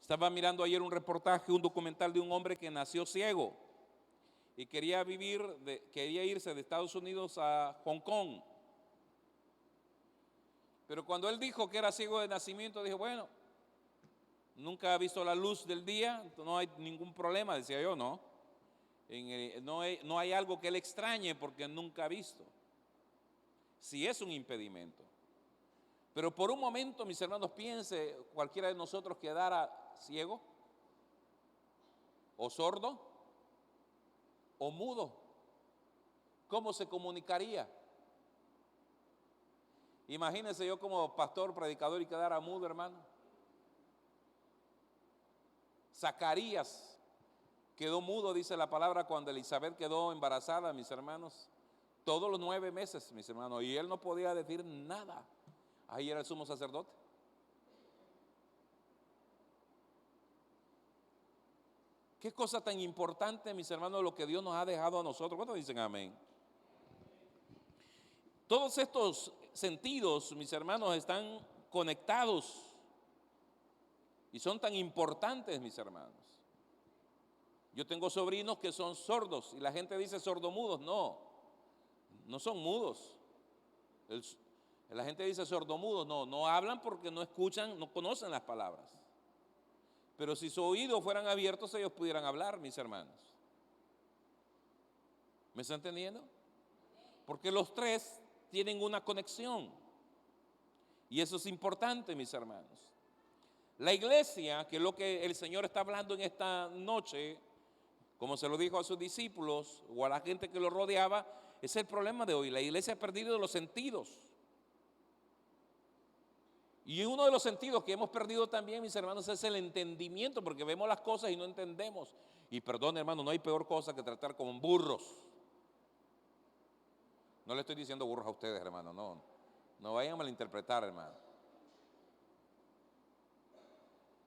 Estaba mirando ayer un reportaje, un documental de un hombre que nació ciego y quería irse de Estados Unidos a Hong Kong. Pero cuando él dijo que era ciego de nacimiento, dije, bueno, nunca ha visto la luz del día, no hay ningún problema, decía yo, ¿no? No hay algo que él extrañe porque nunca ha visto. Si es un impedimento. Pero por un momento, mis hermanos, piense, cualquiera de nosotros quedara ciego, o sordo, o mudo. ¿Cómo se comunicaría? Imagínense yo como pastor, predicador y quedara mudo, hermano. Zacarías quedó mudo, dice la palabra, cuando Elizabeth quedó embarazada, mis hermanos. Todos los 9 meses, mis hermanos, y él no podía decir nada. Ahí era el sumo sacerdote. Qué cosa tan importante, mis hermanos, lo que Dios nos ha dejado a nosotros. ¿Cuántos dicen amén? Todos estos sentidos, mis hermanos, están conectados y son tan importantes, mis hermanos. Yo tengo sobrinos que son sordos y la gente dice sordomudos. No, no son mudos. La gente dice sordomudos. No hablan porque no escuchan, no conocen las palabras. Pero si sus oídos fueran abiertos, ellos pudieran hablar, mis hermanos. ¿Me están entendiendo? Porque los tres tienen una conexión. Y eso es importante, mis hermanos. La iglesia, que es lo que el Señor está hablando en esta noche, como se lo dijo a sus discípulos o a la gente que lo rodeaba, es el problema de hoy. La iglesia ha perdido los sentidos. Y uno de los sentidos que hemos perdido también, mis hermanos, es el entendimiento, porque vemos las cosas y no entendemos. Y perdón, hermano, no hay peor cosa que tratar con burros. No le estoy diciendo burros a ustedes, hermano, no vayan a malinterpretar, hermano.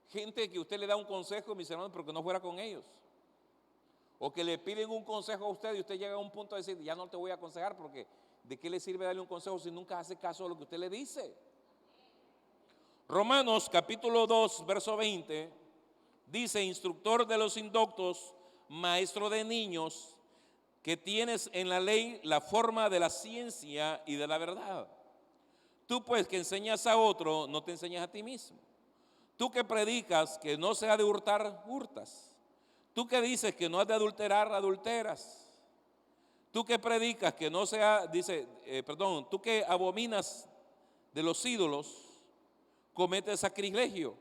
Gente que usted le da un consejo, mis hermanos, pero que no fuera con ellos. O que le piden un consejo a usted y usted llega a un punto de decir, ya no te voy a aconsejar, porque ¿de qué le sirve darle un consejo si nunca hace caso a lo que usted le dice? Romanos capítulo 2, verso 20, dice, instructor de los indoctos, maestro de niños, que tienes en la ley la forma de la ciencia y de la verdad. Tú pues que enseñas a otro, no te enseñas a ti mismo. Tú que predicas que no se ha de hurtar, hurtas. Tú que dices que no has de adulterar, adulteras. Tú que predicas que no sea, tú que abominas de los ídolos, cometes sacrilegio.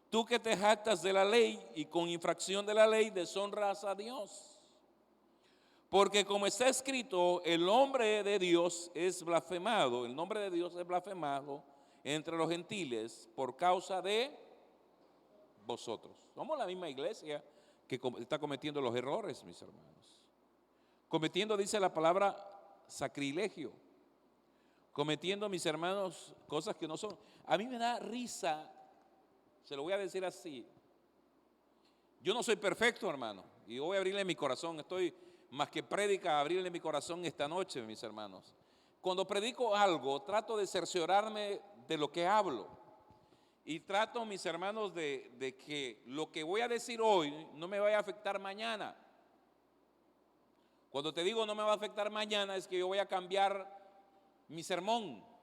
Tú que te jactas de la ley y con infracción de la ley deshonras a Dios. Porque como está escrito, el nombre de Dios es blasfemado, el nombre de Dios es blasfemado entre los gentiles por causa de vosotros. Somos la misma iglesia que está cometiendo los errores, mis hermanos. Cometiendo, dice la palabra, sacrilegio. Cometiendo, mis hermanos, cosas que no son. A mí me da risa, se lo voy a decir así. Yo no soy perfecto, hermano, y voy a abrirle mi corazón. Estoy más que prédica a abrirle mi corazón esta noche, mis hermanos. Cuando predico algo, trato de cerciorarme de lo que hablo. Y trato, mis hermanos, de que lo que voy a decir hoy no me vaya a afectar mañana. Cuando te digo no me va a afectar mañana, es que yo voy a cambiar mi sermón.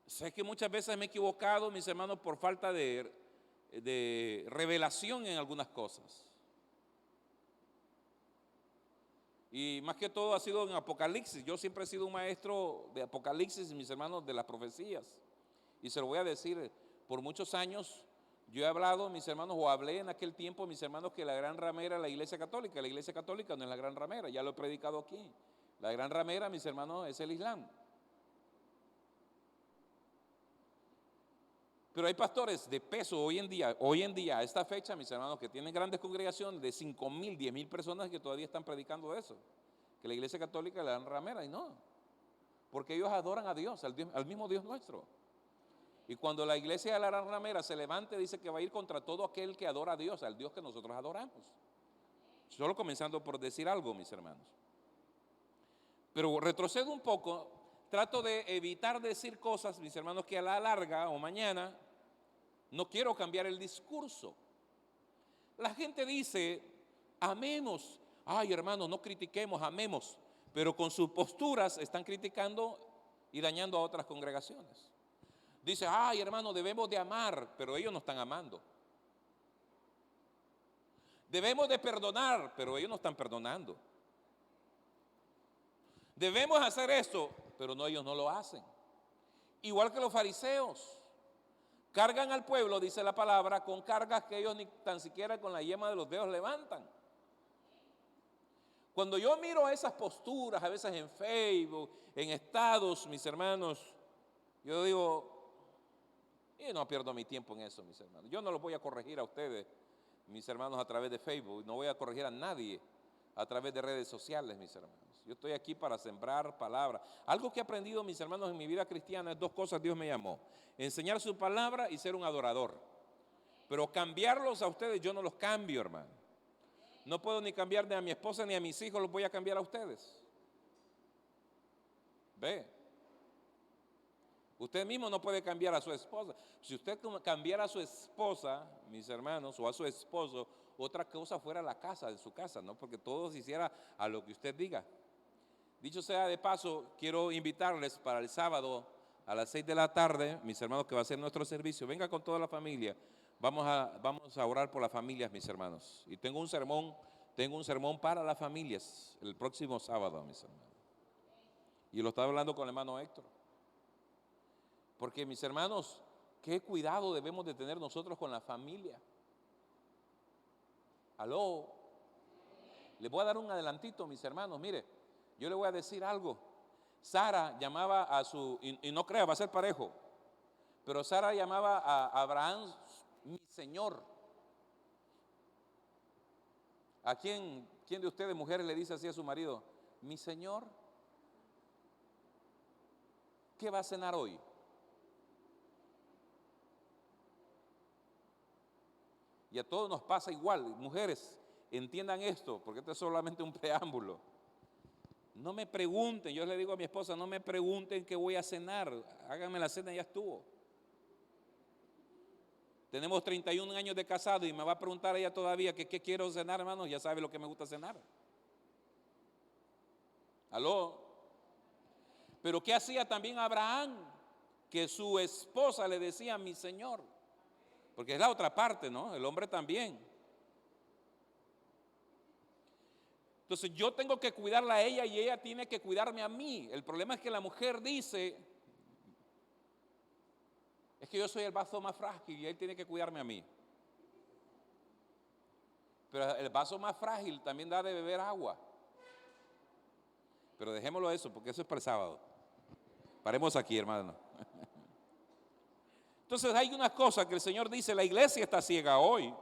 Sé que muchas veces me he equivocado, mis hermanos, por falta de revelación en algunas cosas. Y más que todo ha sido en Apocalipsis. Yo siempre he sido un maestro de Apocalipsis, mis hermanos, de las profecías. Y se lo voy a decir, por muchos años yo he hablado, mis hermanos, o hablé en aquel tiempo, mis hermanos, que la gran ramera es la iglesia católica. La iglesia católica no es la gran ramera, ya lo he predicado aquí. La gran ramera, mis hermanos, es el Islam. Pero hay pastores de peso hoy en día, a esta fecha, mis hermanos, que tienen grandes congregaciones de 5,000, 10,000 personas que todavía están predicando eso. Que la iglesia católica es la gran ramera, y no. Porque ellos adoran a Dios, al mismo Dios nuestro. Y cuando la iglesia de la gran ramera se levante, dice que va a ir contra todo aquel que adora a Dios, al Dios que nosotros adoramos. Solo comenzando por decir algo, mis hermanos. Pero retrocedo un poco, trato de evitar decir cosas, mis hermanos, que a la larga o mañana No quiero cambiar el discurso. La gente dice, amemos. Ay, hermano, no critiquemos, amemos. Pero con sus posturas están criticando y dañando a otras congregaciones. Dice, ay, hermano, debemos de amar, pero ellos no están amando. Debemos de perdonar, pero ellos no están perdonando. Debemos hacer esto, pero no, ellos no lo hacen. Igual que los fariseos. Cargan al pueblo, dice la palabra, con cargas que ellos ni tan siquiera con la yema de los dedos levantan. Cuando yo miro esas posturas, a veces en Facebook, en estados, mis hermanos, yo digo, y no pierdo mi tiempo en eso, mis hermanos. Yo no los voy a corregir a ustedes, mis hermanos, a través de Facebook. No voy a corregir a nadie a través de redes sociales, mis hermanos. Yo estoy aquí para sembrar palabra. Algo que he aprendido, mis hermanos, en mi vida cristiana es dos cosas Dios me llamó. Enseñar su palabra y ser un adorador. Pero cambiarlos a ustedes, yo no los cambio, hermano. No puedo ni cambiar ni a mi esposa ni a mis hijos, los voy a cambiar a ustedes. Ve. Usted mismo no puede cambiar a su esposa. Si usted cambiara a su esposa, mis hermanos, o a su esposo, otra cosa fuera la casa, de su casa, ¿no? Porque todo se hiciera a lo que usted diga. Dicho sea de paso, quiero invitarles para el sábado a las 6 de la tarde, mis hermanos, que va a ser nuestro servicio. Venga con toda la familia. Vamos a orar por las familias, mis hermanos. Y tengo un sermón para las familias el próximo sábado, mis hermanos. Y lo estaba hablando con el hermano Héctor. Porque, mis hermanos, qué cuidado debemos de tener nosotros con la familia. Aló. Les voy a dar un adelantito, mis hermanos. Mire, yo le voy a decir algo. Sara llamaba a su, y no crea, va a ser parejo, pero Sara llamaba a Abraham mi señor. ¿A quién de ustedes mujeres le dice así a su marido? Mi señor, ¿qué va a cenar hoy? Y a todos nos pasa igual. Mujeres, entiendan esto, porque esto es solamente un preámbulo. No me pregunten, yo le digo a mi esposa, no me pregunten qué voy a cenar, háganme la cena y ya estuvo. Tenemos 31 años de casado y me va a preguntar ella todavía que qué quiero cenar, hermano, ya sabe lo que me gusta cenar. Aló. Pero ¿qué hacía también Abraham? Que su esposa le decía mi señor. Porque es la otra parte, ¿no? El hombre también. Entonces yo tengo que cuidarla a ella y ella tiene que cuidarme a mí. El problema es que la mujer dice, es que yo soy el vaso más frágil y él tiene que cuidarme a mí. Pero el vaso más frágil también da de beber agua. Pero dejémoslo eso, porque eso es para el sábado. Paremos aquí, hermano. Entonces hay una cosa que el Señor dice, la iglesia está ciega hoy.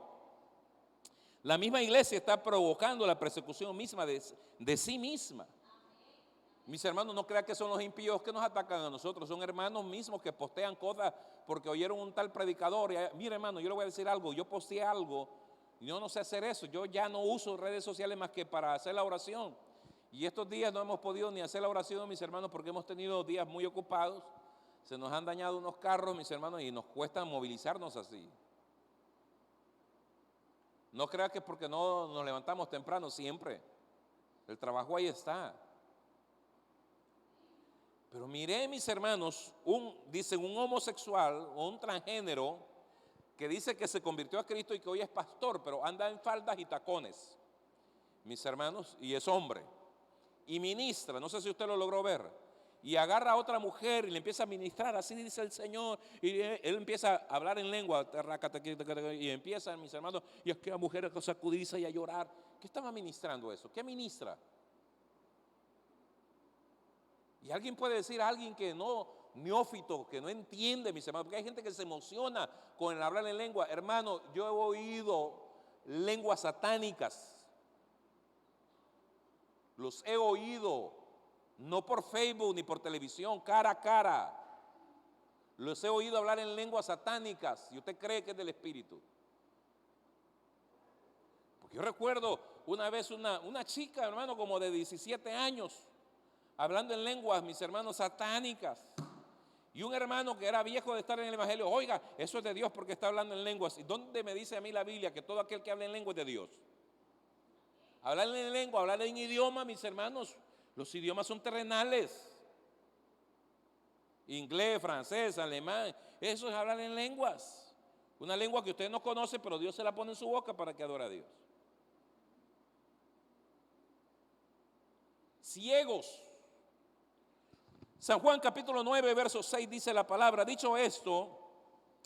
La misma iglesia está provocando la persecución misma de sí misma. Mis hermanos, no crean que son los impíos que nos atacan a nosotros, son hermanos mismos que postean cosas porque oyeron un tal predicador. Mira, hermano, yo le voy a decir algo, yo posteé algo, yo no sé hacer eso, yo ya no uso redes sociales más que para hacer la oración. Y estos días no hemos podido ni hacer la oración, mis hermanos, porque hemos tenido días muy ocupados. Se nos han dañado unos carros, mis hermanos, y nos cuesta movilizarnos así. No crea que porque no nos levantamos temprano siempre. El trabajo ahí está. Pero miré, mis hermanos, dicen un homosexual o un transgénero que dice que se convirtió a Cristo y que hoy es pastor, pero anda en faldas y tacones, mis hermanos, y es hombre. Y ministra, no sé si usted lo logró ver, y agarra a otra mujer y le empieza a ministrar, así dice el Señor, y él empieza a hablar en lengua, y empieza, mis hermanos, y es que la mujer a sacudirse y a llorar. ¿Qué estaba ministrando eso? ¿Qué ministra? Y alguien puede decir a alguien que no, neófito, que no entiende, mis hermanos, porque hay gente que se emociona con el hablar en lengua. Hermano, yo he oído lenguas satánicas, los he oído, no por Facebook ni por televisión, cara a cara. Los he oído hablar en lenguas satánicas y usted cree que es del Espíritu. Porque yo recuerdo una vez una chica, hermano, como de 17 años, hablando en lenguas, mis hermanos, satánicas. Y un hermano que era viejo de estar en el evangelio, oiga, eso es de Dios porque está hablando en lenguas. ¿Y dónde me dice a mí la Biblia que todo aquel que habla en lengua es de Dios? Hablar en lengua, hablar en idioma, mis hermanos, los idiomas son terrenales. Inglés, francés, alemán, eso es hablar en lenguas. Una lengua que usted no conoce, pero Dios se la pone en su boca para que adore a Dios. Ciegos. San Juan capítulo 9, verso 6 dice la palabra, dicho esto,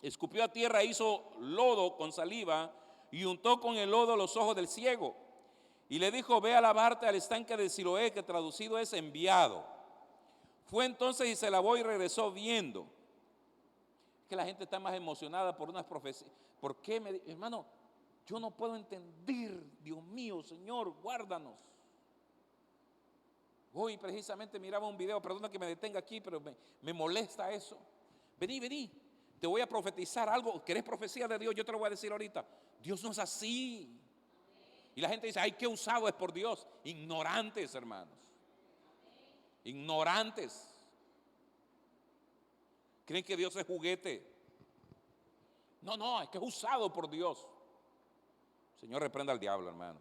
escupió a tierra e hizo lodo con saliva y untó con el lodo los ojos del ciego. Y le dijo, ve a lavarte al estanque de Siloé, que traducido es enviado. Fue entonces y se lavó y regresó viendo. Es que la gente está más emocionada por unas profecías. ¿Por qué? Hermano, yo no puedo entender, Dios mío, Señor, guárdanos. Hoy precisamente miraba un video, perdona que me detenga aquí, pero me molesta eso. Vení, te voy a profetizar algo. ¿Querés profecía de Dios? Yo te lo voy a decir ahorita. Dios no es así. Y la gente dice, ay, qué usado es por Dios. Ignorantes, hermanos. Ignorantes. Creen que Dios es juguete. No, es que es usado por Dios. Señor, reprenda al diablo, hermano.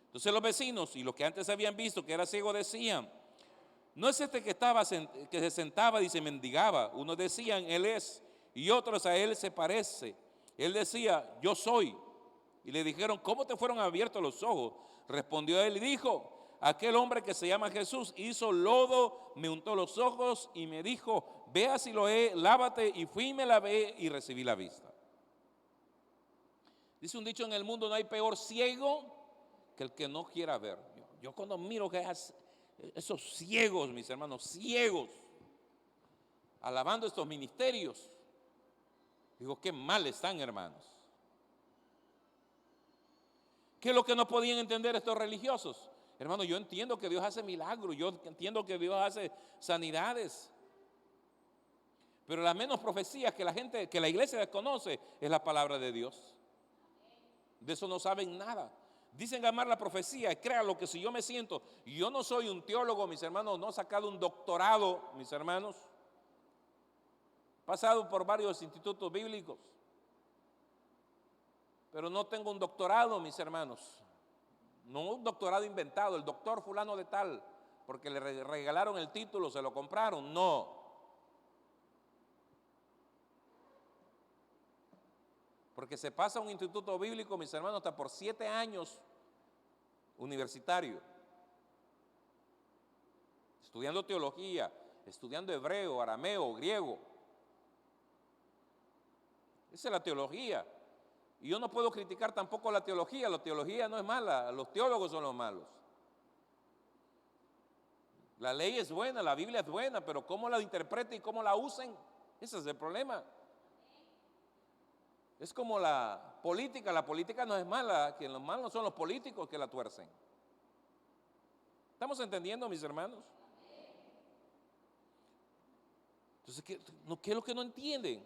Entonces los vecinos y los que antes habían visto que era ciego decían, no es este que se sentaba y se mendigaba. Unos decían, él es, y otros a él se parece. Él decía, yo soy. Y le dijeron, ¿cómo te fueron abiertos los ojos? Respondió él y dijo, aquel hombre que se llama Jesús hizo lodo, me untó los ojos y me dijo, ve a Siloé, lávate, y fui y me lavé y recibí la vista. Dice un dicho en el mundo, no hay peor ciego que el que no quiera ver. Yo cuando miro que esos ciegos, mis hermanos, ciegos, alabando estos ministerios, digo, qué mal están, hermanos. ¿Qué es lo que no podían entender estos religiosos? Hermano, yo entiendo que Dios hace milagros, yo entiendo que Dios hace sanidades, pero las menos profecías que la iglesia desconoce es la palabra de Dios. De eso no saben nada. Dicen amar la profecía, créanlo que si yo me siento, yo no soy un teólogo, mis hermanos, no he sacado un doctorado, mis hermanos, he pasado por varios institutos bíblicos, pero no tengo un doctorado, mis hermanos, no un doctorado inventado, el doctor fulano de tal, porque le regalaron el título, se lo compraron, no. Porque se pasa a un instituto bíblico, mis hermanos, hasta por 7 años universitario, estudiando teología, estudiando hebreo, arameo, griego. Esa es la teología. Y yo no puedo criticar tampoco la teología no es mala, los teólogos son los malos. La ley es buena, la Biblia es buena, pero cómo la interpreten y cómo la usen, ese es el problema. Es como la política no es mala, que los malos son los políticos que la tuercen. ¿Estamos entendiendo, mis hermanos? Entonces, ¿qué es lo que no entienden?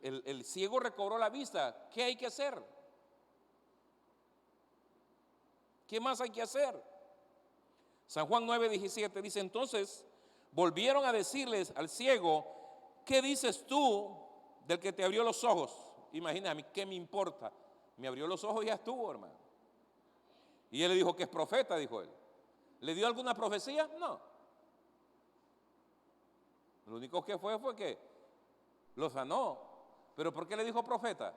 El ciego recobró la vista, ¿qué hay que hacer? ¿Qué más hay que hacer? San Juan 9:17 dice, entonces volvieron a decirles al ciego, ¿qué dices tú del que te abrió los ojos? Imagina, a mí qué me importa, me abrió los ojos y ya estuvo, hermano. Y él le dijo que es profeta, dijo él. ¿Le dio alguna profecía? No. Lo único que fue que lo sanó. ¿Pero por qué le dijo profeta?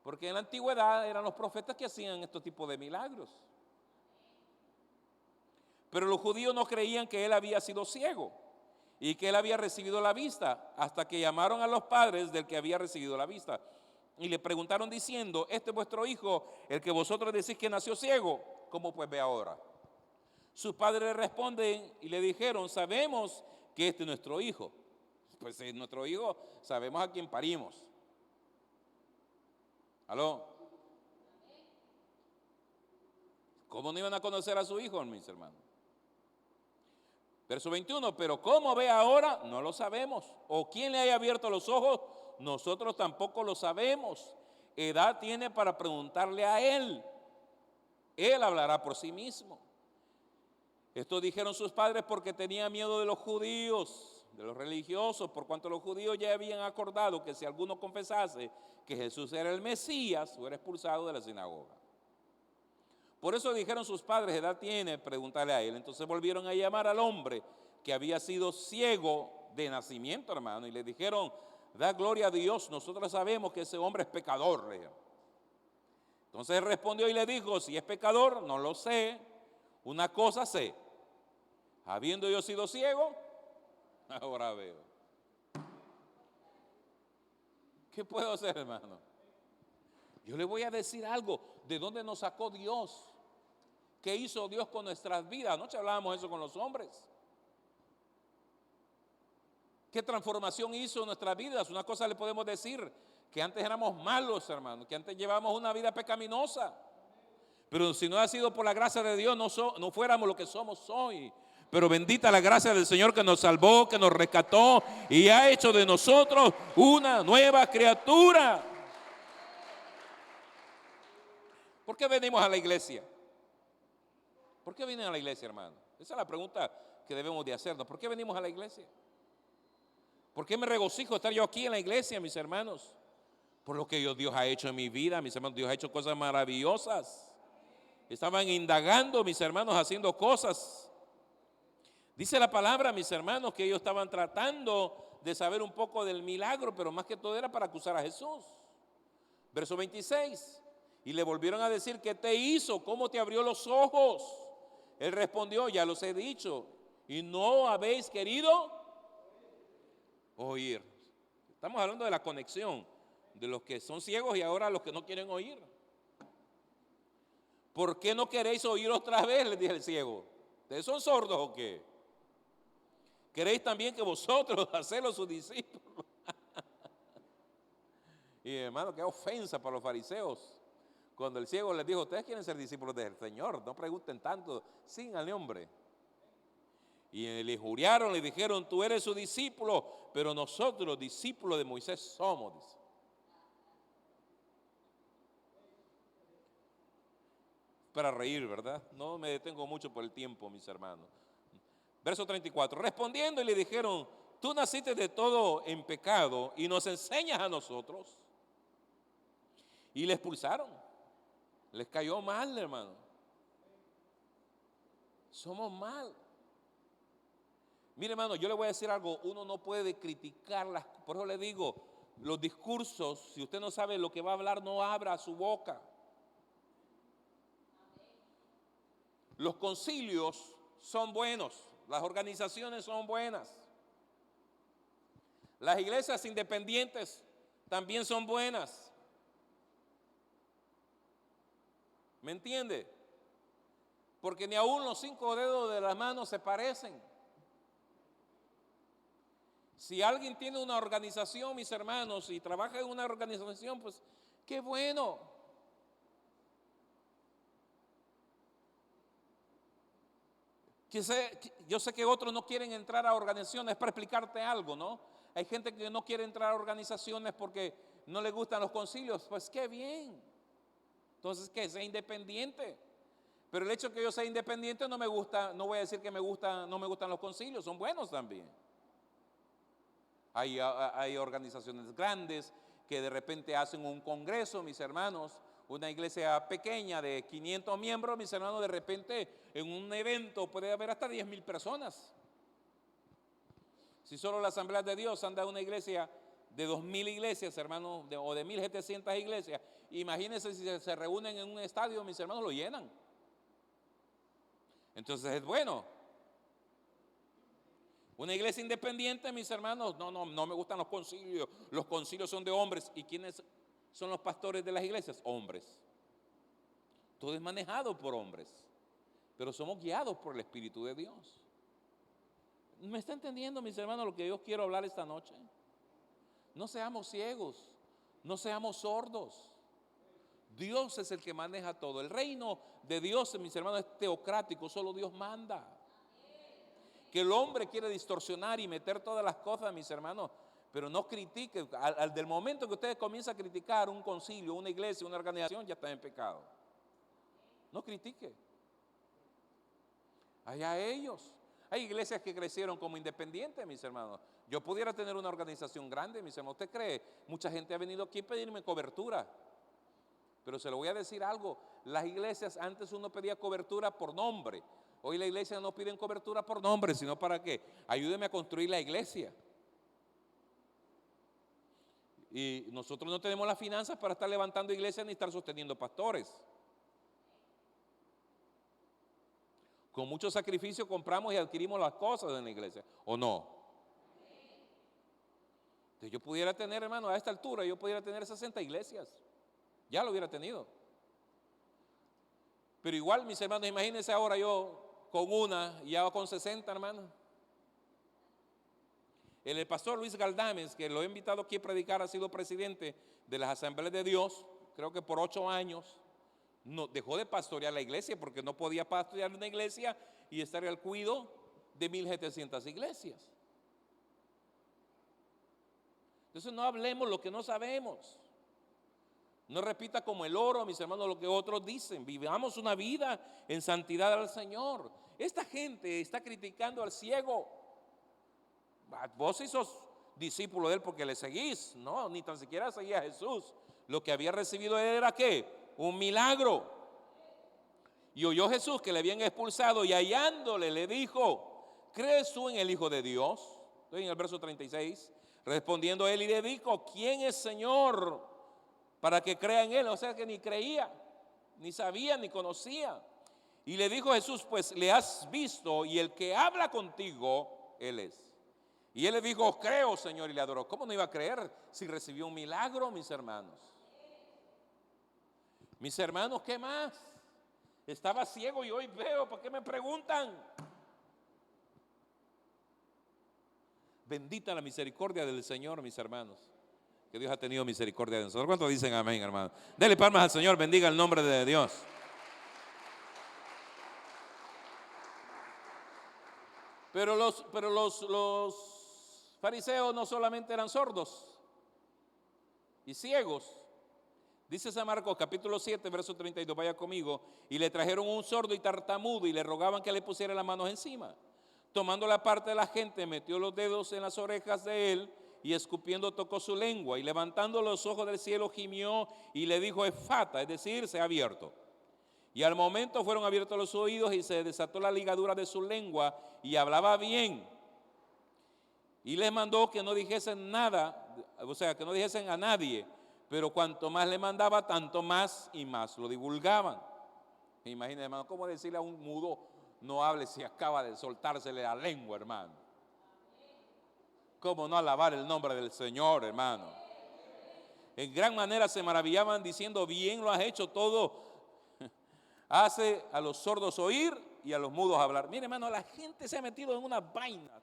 Porque en la antigüedad eran los profetas que hacían estos tipos de milagros. Pero los judíos no creían que él había sido ciego y que él había recibido la vista, hasta que llamaron a los padres del que había recibido la vista y le preguntaron diciendo, este es vuestro hijo, el que vosotros decís que nació ciego, ¿cómo pues ve ahora? Sus padres le responden y le dijeron, sabemos que este es nuestro hijo. Pues si es nuestro hijo, sabemos a quién parimos. ¿Aló? ¿Cómo no iban a conocer a su hijo, mis hermanos? Verso 21, pero ¿cómo ve ahora? No lo sabemos. ¿O quién le haya abierto los ojos? Nosotros tampoco lo sabemos. Edad tiene para preguntarle a él. Él hablará por sí mismo. Esto dijeron sus padres porque tenía miedo de los judíos. de los religiosos, por cuanto los judíos ya habían acordado que si alguno confesase que Jesús era el Mesías, fuera expulsado de la sinagoga. Por eso dijeron sus padres: ¿qué edad tiene? Preguntarle a él. Entonces volvieron a llamar al hombre que había sido ciego de nacimiento, hermano, y le dijeron: da gloria a Dios, nosotros sabemos que ese hombre es pecador. Le dijeron. Entonces él respondió y le dijo: si es pecador, no lo sé. Una cosa sé, habiendo yo sido ciego, ahora veo. ¿Qué puedo hacer, hermano? Yo le voy a decir algo. ¿De dónde nos sacó Dios? ¿Qué hizo Dios con nuestras vidas? Anoche hablábamos eso con los hombres. ¿Qué transformación hizo en nuestras vidas? Una cosa le podemos decir, que antes éramos malos, hermano, que antes llevábamos una vida pecaminosa. Pero si no ha sido por la gracia de Dios, no fuéramos lo que somos hoy. Pero bendita la gracia del Señor que nos salvó, que nos rescató y ha hecho de nosotros una nueva criatura. ¿Por qué venimos a la iglesia? ¿Por qué vienen a la iglesia, hermano? Esa es la pregunta que debemos de hacernos. ¿Por qué venimos a la iglesia? ¿Por qué me regocijo estar yo aquí en la iglesia, mis hermanos? Por lo que Dios ha hecho en mi vida, mis hermanos. Dios ha hecho cosas maravillosas. Estaban indagando, mis hermanos, haciendo cosas. Dice la palabra, mis hermanos, que ellos estaban tratando de saber un poco del milagro, pero más que todo era para acusar a Jesús. Verso 26. Y le volvieron a decir: ¿qué te hizo? ¿Cómo te abrió los ojos? Él respondió: ya los he dicho, y no habéis querido oír. Estamos hablando de la conexión de los que son ciegos y ahora los que no quieren oír. ¿Por qué no queréis oír otra vez?, le dije el ciego. ¿Ustedes son sordos o qué? ¿Queréis también que vosotros hacerlo sus discípulos? Y hermano, qué ofensa para los fariseos. Cuando el ciego les dijo: ustedes quieren ser discípulos del Señor, no pregunten tanto, síganle, hombre. Y le injuriaron, le dijeron: tú eres su discípulo, pero nosotros discípulos de Moisés somos. Dice. Para reír, ¿verdad? No me detengo mucho por el tiempo, mis hermanos. Verso 34. Respondiendo y le dijeron: tú naciste de todo en pecado y nos enseñas a nosotros. Y le expulsaron. Les cayó mal, hermano. Somos mal. Mire, hermano, yo le voy a decir algo. Uno no puede criticarlas. Por eso le digo, los discursos, si usted no sabe lo que va a hablar, no abra su boca. Los concilios son buenos, las organizaciones son buenas. Las iglesias independientes también son buenas. ¿Me entiende? Porque ni aún los 5 dedos de las manos se parecen. Si alguien tiene una organización, mis hermanos, y trabaja en una organización, pues qué bueno. Yo sé que otros no quieren entrar a organizaciones, para explicarte algo, ¿no? Hay gente que no quiere entrar a organizaciones porque no le gustan los concilios. Pues qué bien. Entonces, que sea independiente. Pero el hecho de que yo sea independiente no me gusta, no voy a decir que no me gustan los concilios, son buenos también. Hay organizaciones grandes que de repente hacen un congreso, mis hermanos, una iglesia pequeña de 500 miembros, mis hermanos, de repente en un evento puede haber hasta 10,000 personas. Si solo la Asamblea de Dios anda una iglesia de 2,000 iglesias, hermanos, o de 1,700 iglesias, imagínense si se reúnen en un estadio, mis hermanos, lo llenan. Entonces es bueno. Una iglesia independiente, mis hermanos, no me gustan los concilios son de hombres. ¿Y quiénes son los pastores de las iglesias? Hombres. Todo es manejado por hombres, pero somos guiados por el Espíritu de Dios. ¿Me está entendiendo, mis hermanos, lo que yo quiero hablar esta noche? No seamos ciegos, no seamos sordos. Dios es el que maneja todo. El reino de Dios, mis hermanos, es teocrático, solo Dios manda. Que el hombre quiere distorsionar y meter todas las cosas, mis hermanos, pero no critique. Del momento que ustedes comienzan a criticar un concilio, una iglesia, una organización, ya está en pecado. No critique. Allá ellos. Hay iglesias que crecieron como independientes, mis hermanos. Yo pudiera tener una organización grande, mis hermanos. ¿Usted cree? Mucha gente ha venido aquí a pedirme cobertura. Pero se lo voy a decir algo. Las iglesias, antes uno pedía cobertura por nombre. Hoy la iglesia no piden cobertura por nombre, sino para qué. Ayúdeme a construir la iglesia. Y nosotros no tenemos las finanzas para estar levantando iglesias ni estar sosteniendo pastores. Con mucho sacrificio compramos y adquirimos las cosas en la iglesia, ¿o no? Entonces yo pudiera tener, hermano, a esta altura, yo pudiera tener 60 iglesias. Ya lo hubiera tenido. Pero igual, mis hermanos, imagínense ahora yo con una y ya con 60, hermano. El pastor Luis Galdames, que lo he invitado aquí a predicar, ha sido presidente de las Asambleas de Dios, creo que por 8 años. No, dejó de pastorear la iglesia porque no podía pastorear una iglesia y estar al cuidado de 1,700 iglesias. Entonces no hablemos lo que no sabemos. No repita como el oro, mis hermanos, lo que otros dicen. Vivamos una vida en santidad al Señor. Esta gente está criticando al ciego. Vos sos discípulo de él porque le seguís. No, ni tan siquiera seguía a Jesús. Lo que había recibido él era ¿qué? Un milagro. Y oyó Jesús que le habían expulsado y hallándole le dijo: ¿crees tú en el Hijo de Dios? Estoy en el verso 36. Respondiendo él y le dijo: ¿quién es Señor para que crea en él? O sea que ni creía, ni sabía, ni conocía. Y le dijo Jesús: pues le has visto y el que habla contigo, él es. Y él le dijo: creo, Señor, y le adoró. ¿Cómo no iba a creer si recibió un milagro, mis hermanos? Mis hermanos, ¿qué más? Estaba ciego y hoy veo. ¿Por qué me preguntan? Bendita la misericordia del Señor, mis hermanos. Que Dios ha tenido misericordia de nosotros. ¿Cuántos dicen amén, hermano? Dele palmas al Señor, bendiga el nombre de Dios. Pero los fariseos no solamente eran sordos y ciegos. Dice San Marcos capítulo 7 verso 32, vaya conmigo. Y le trajeron un sordo y tartamudo y le rogaban que le pusiera las manos encima. Tomando la parte de la gente, metió los dedos en las orejas de él y escupiendo tocó su lengua. Y levantando los ojos del cielo gimió y le dijo: efata, es decir, se ha abierto. Y al momento fueron abiertos los oídos y se desató la ligadura de su lengua y hablaba bien. Y les mandó que no dijesen nada, o sea, que no dijesen a nadie. Pero cuanto más le mandaba, tanto más y más lo divulgaban. Imagínense, hermano, ¿cómo decirle a un mudo no hable si acaba de soltársele la lengua, hermano? ¿Cómo no alabar el nombre del Señor, hermano? En gran manera se maravillaban diciendo: bien lo has hecho todo. Hace a los sordos oír y a los mudos hablar. Mire, hermano, la gente se ha metido en una vaina.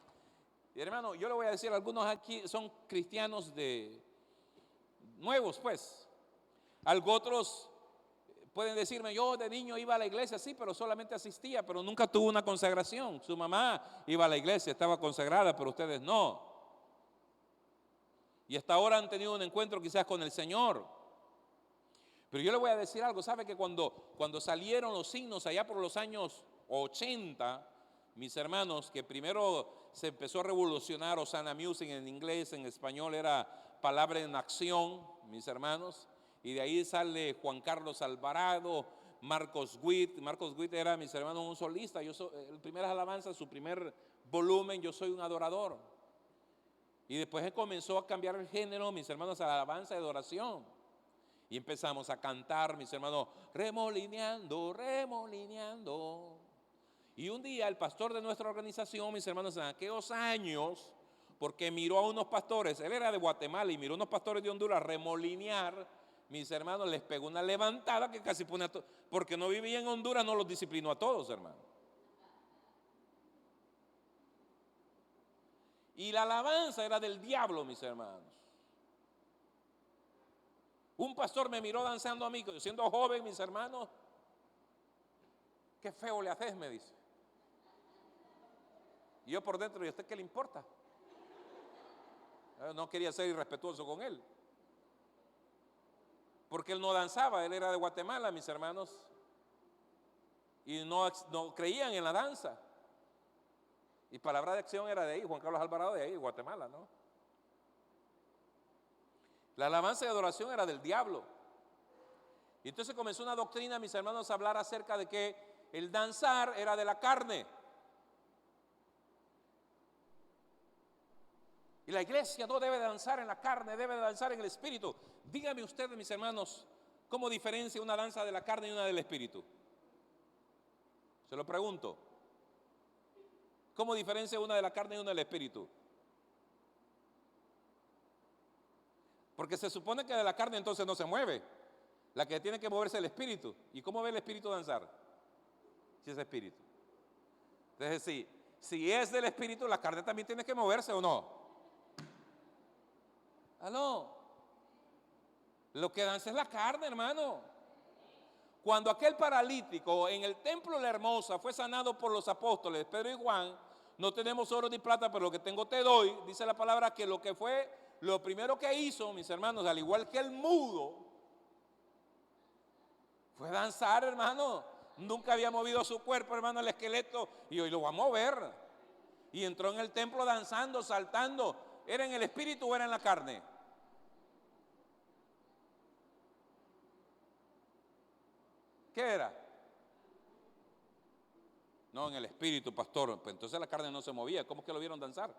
Y hermano, yo le voy a decir, algunos aquí son cristianos de nuevos, pues. Algo otros pueden decirme: yo de niño iba a la iglesia, sí, pero solamente asistía, pero nunca tuvo una consagración. Su mamá iba a la iglesia, estaba consagrada, pero ustedes no. Y hasta ahora han tenido un encuentro quizás con el Señor. Pero yo le voy a decir algo. ¿Sabe que cuando salieron los signos allá por los años 80, mis hermanos, que primero se empezó a revolucionar Osana Music en inglés, en español era Palabra en Acción, mis hermanos, y de ahí sale Juan Carlos Alvarado, Marcos Witt. Marcos Witt era, mis hermanos, un solista. El primer alabanza, su primer volumen, Yo soy un adorador. Y después comenzó a cambiar el género, mis hermanos, a la alabanza y adoración. Y empezamos a cantar, mis hermanos, remolineando, remolineando. Y un día el pastor de nuestra organización, mis hermanos, en aquellos años, porque miró a unos pastores, él era de Guatemala y miró a unos pastores de Honduras remolinear, mis hermanos, les pegó una levantada que casi pone a todos, porque no vivía en Honduras, no los disciplinó a todos, hermano. Y la alabanza era del diablo, mis hermanos. Un pastor me miró danzando a mí, siendo joven, mis hermanos. Qué feo le haces, me dice. Y yo por dentro, ¿y a usted qué le importa? No quería ser irrespetuoso con él. Porque él no danzaba, él era de Guatemala, mis hermanos. Y no creían en la danza. Y Palabra de Acción era de ahí, Juan Carlos Alvarado de ahí, Guatemala, ¿no? La alabanza y adoración era del diablo. Y entonces comenzó una doctrina, mis hermanos, a hablar acerca de que el danzar era de la carne. Y la iglesia no debe danzar en la carne, debe danzar en el espíritu. Díganme ustedes, mis hermanos, ¿cómo diferencia una danza de la carne y una del espíritu? Se lo pregunto. ¿Cómo diferencia una de la carne y una del espíritu? Porque se supone que de la carne entonces no se mueve. La que tiene que moverse es el espíritu. ¿Y cómo ve el espíritu danzar? Si es espíritu. Entonces, si es del espíritu, la carne también tiene que moverse, ¿o no? ¿Aló? Lo que danza es la carne, hermano. Cuando aquel paralítico en el templo de la Hermosa fue sanado por los apóstoles Pedro y Juan, no tenemos oro ni plata, pero lo que tengo te doy, dice la palabra que lo primero que hizo, mis hermanos, al igual que el mudo, fue danzar, hermano. Nunca había movido su cuerpo, hermano, el esqueleto, y hoy lo va a mover. Y entró en el templo danzando, saltando. ¿Era en el espíritu o era en la carne? ¿Qué era? No, en el espíritu, pastor. Pues entonces la carne no se movía. ¿Cómo es que lo vieron danzar?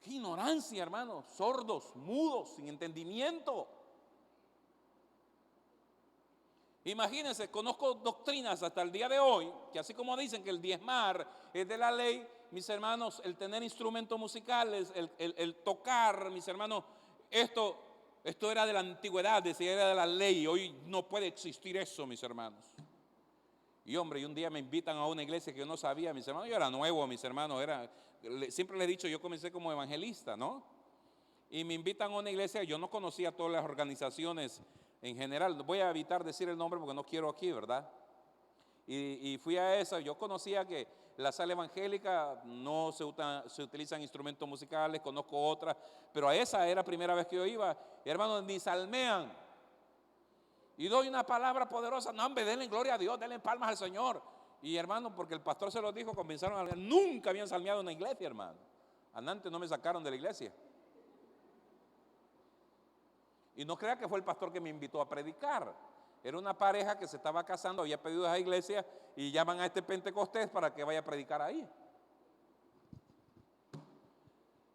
Qué ignorancia, hermano. Sordos, mudos, sin entendimiento. Imagínense, conozco doctrinas hasta el día de hoy, que así como dicen que el diezmar es de la ley, mis hermanos, el tener instrumentos musicales, el tocar, mis hermanos, esto era de la antigüedad, decía, era de la ley. Hoy no puede existir eso, mis hermanos. Y hombre, y un día me invitan a una iglesia que yo no sabía, mis hermanos, yo era nuevo, mis hermanos, siempre les he dicho, yo comencé como evangelista, ¿no? Y me invitan a una iglesia, yo no conocía todas las organizaciones en general, voy a evitar decir el nombre porque no quiero aquí, ¿verdad? Y fui a esa, yo conocía que la sala evangélica no se utilizan instrumentos musicales, conozco otras, pero a esa era la primera vez que yo iba, y hermanos, ni salmean. Y doy una palabra poderosa, no hombre, denle gloria a Dios, denle palmas al Señor. Y hermano, porque el pastor se lo dijo, comenzaron a nunca habían salmeado en una iglesia, hermano. Antes no me sacaron de la iglesia. Y no crea que fue el pastor que me invitó a predicar. Era una pareja que se estaba casando, había pedido a esa iglesia y llaman a este Pentecostés para que vaya a predicar ahí.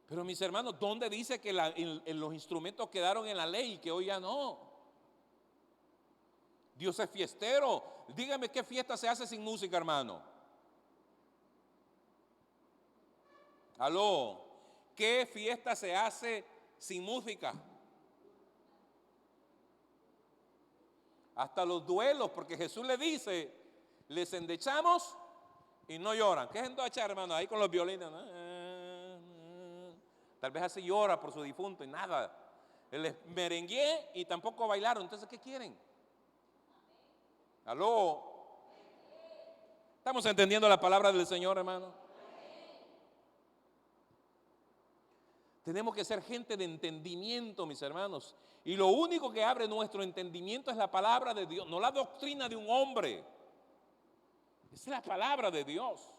Pero mis hermanos, ¿dónde dice que en los instrumentos quedaron en la ley y que hoy ya no? Dios es fiestero. Dígame qué fiesta se hace sin música, hermano. Aló, ¿qué fiesta se hace sin música? Hasta los duelos, porque Jesús le dice, les endechamos y no lloran. ¿Qué es endechar, hermano? Ahí con los violines, ¿no? Tal vez así llora por su difunto y nada. Les merengué y tampoco bailaron. Entonces, ¿qué quieren? ¿Aló? ¿Estamos entendiendo la palabra del Señor, hermano? Tenemos que ser gente de entendimiento, mis hermanos. Y lo único que abre nuestro entendimiento es la palabra de Dios, no la doctrina de un hombre. Es la palabra de Dios.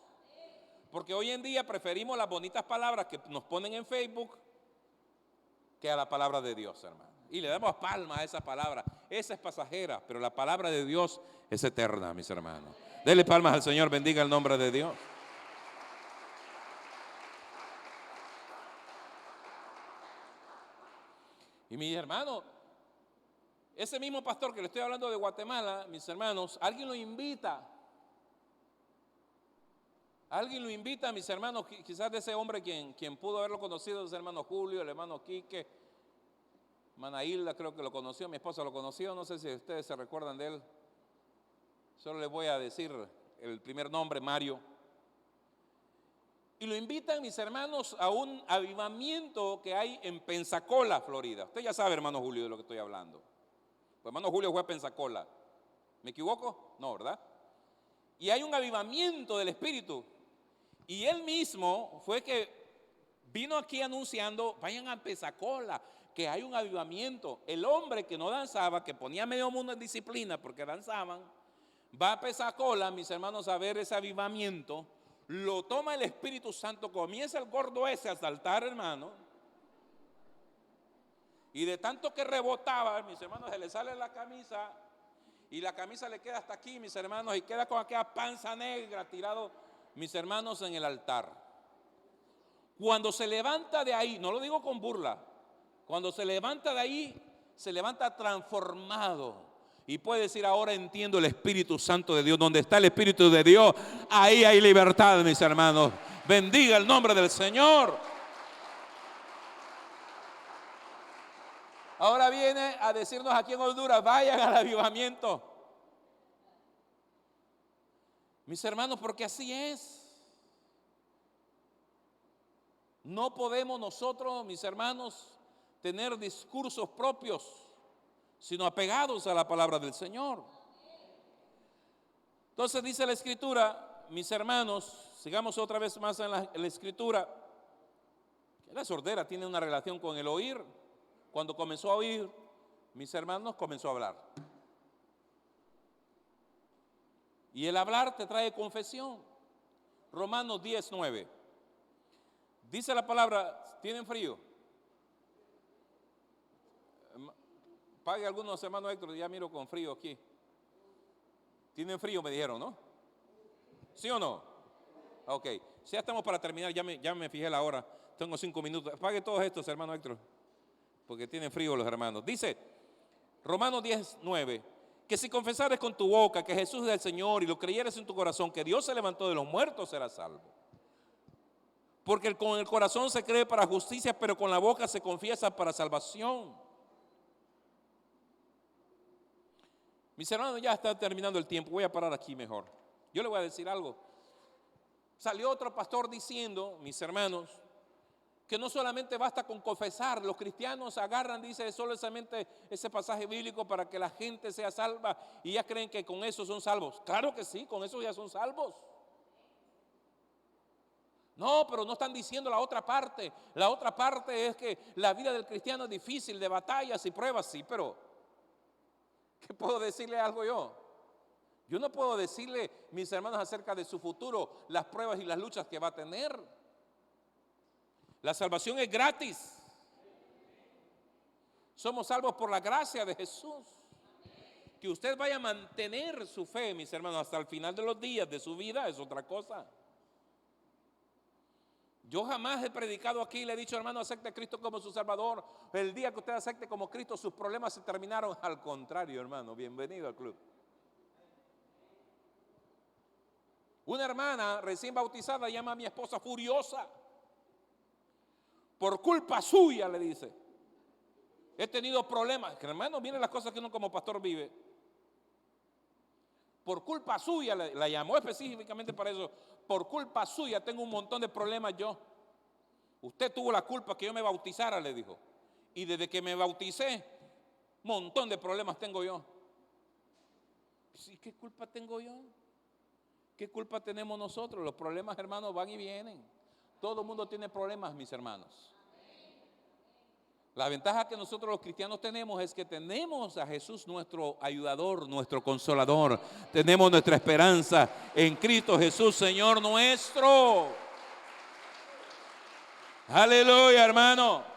Porque hoy en día preferimos las bonitas palabras que nos ponen en Facebook que a la palabra de Dios, hermano. Y le damos palmas a esa palabra. Esa es pasajera, pero la palabra de Dios es eterna, mis hermanos. Denle palmas al Señor, bendiga el nombre de Dios. Y mis hermanos, ese mismo pastor que le estoy hablando de Guatemala, mis hermanos, alguien lo invita. Alguien lo invita, mis hermanos, quizás de ese hombre quien pudo haberlo conocido, ese hermano Julio, el hermano Quique, hermana Hilda creo que lo conoció, mi esposa lo conoció, no sé si ustedes se recuerdan de él. Solo les voy a decir el primer nombre, Mario. Y lo invitan, mis hermanos, a un avivamiento que hay en Pensacola, Florida. Usted ya sabe, hermano Julio, de lo que estoy hablando. Pues hermano Julio fue a Pensacola. ¿Me equivoco? No, ¿verdad? Y hay un avivamiento del Espíritu. Y él mismo fue que vino aquí anunciando, vayan a Pensacola, que hay un avivamiento. El hombre que no danzaba, que ponía medio mundo en disciplina porque danzaban, va a Pensacola, mis hermanos, a ver ese avivamiento. Lo toma el Espíritu Santo, comienza el gordo ese a saltar, hermano. Y de tanto que rebotaba, mis hermanos, se le sale la camisa y la camisa le queda hasta aquí, mis hermanos, y queda con aquella panza negra tirado, mis hermanos, en el altar. Cuando se levanta de ahí, no lo digo con burla, cuando se levanta de ahí, se levanta transformado. Y puede decir, ahora entiendo el Espíritu Santo de Dios. Donde está el Espíritu de Dios, ahí hay libertad, mis hermanos. Bendiga el nombre del Señor. Ahora viene a decirnos aquí en Honduras, vayan al avivamiento. Mis hermanos, porque así es. No podemos nosotros, mis hermanos, tener discursos propios, sino apegados a la palabra del Señor. Entonces dice la Escritura, mis hermanos, sigamos otra vez más en la Escritura, que la sordera tiene una relación con el oír. Cuando comenzó a oír, mis hermanos, comenzó a hablar. Y el hablar te trae confesión. Romanos 10:9. Dice la palabra, ¿tienen frío? Pague algunos, hermano Héctor, ya miro con frío aquí. ¿Tienen frío? Me dijeron, ¿no? ¿Sí o no? Ok, ya estamos para terminar, ya me fijé la hora. Tengo 5 minutos. Pague todos estos, hermano Héctor, porque tienen frío los hermanos. Dice, Romanos 10:9, que si confesares con tu boca que Jesús es el Señor y lo creyeres en tu corazón que Dios se levantó de los muertos, serás salvo. Porque con el corazón se cree para justicia, pero con la boca se confiesa para salvación. Mis hermanos, ya está terminando el tiempo, voy a parar aquí mejor. Yo le voy a decir algo. Salió otro pastor diciendo, mis hermanos, que no solamente basta con confesar. Los cristianos agarran, dice, solamente ese pasaje bíblico para que la gente sea salva y ya creen que con eso son salvos. Claro que sí, con eso ya son salvos. No, pero no están diciendo la otra parte. La otra parte es que la vida del cristiano es difícil, de batallas y pruebas, sí, pero ¿qué puedo decirle algo yo? Yo no puedo decirle, mis hermanos, acerca de su futuro, las pruebas y las luchas que va a tener. La salvación es gratis. Somos salvos por la gracia de Jesús. Que usted vaya a mantener su fe, mis hermanos, hasta el final de los días de su vida es otra cosa. Yo jamás he predicado aquí y le he dicho, hermano, acepte a Cristo como su Salvador. El día que usted acepte como Cristo, sus problemas se terminaron. Al contrario, hermano, bienvenido al club. Una hermana recién bautizada llama a mi esposa furiosa. Por culpa suya, le dice. He tenido problemas. Hermano, miren las cosas que uno como pastor vive. Por culpa suya, la llamó específicamente para eso. Por culpa suya tengo un montón de problemas yo. Usted tuvo la culpa que yo me bautizara, le dijo. Y desde que me bauticé, un montón de problemas tengo yo. ¿Sí? ¿Qué culpa tengo yo? ¿Qué culpa tenemos nosotros? Los problemas, hermanos, van y vienen. Todo el mundo tiene problemas, mis hermanos. La ventaja que nosotros los cristianos tenemos es que tenemos a Jesús nuestro ayudador, nuestro consolador. Tenemos nuestra esperanza en Cristo Jesús, Señor nuestro. Aleluya, hermano.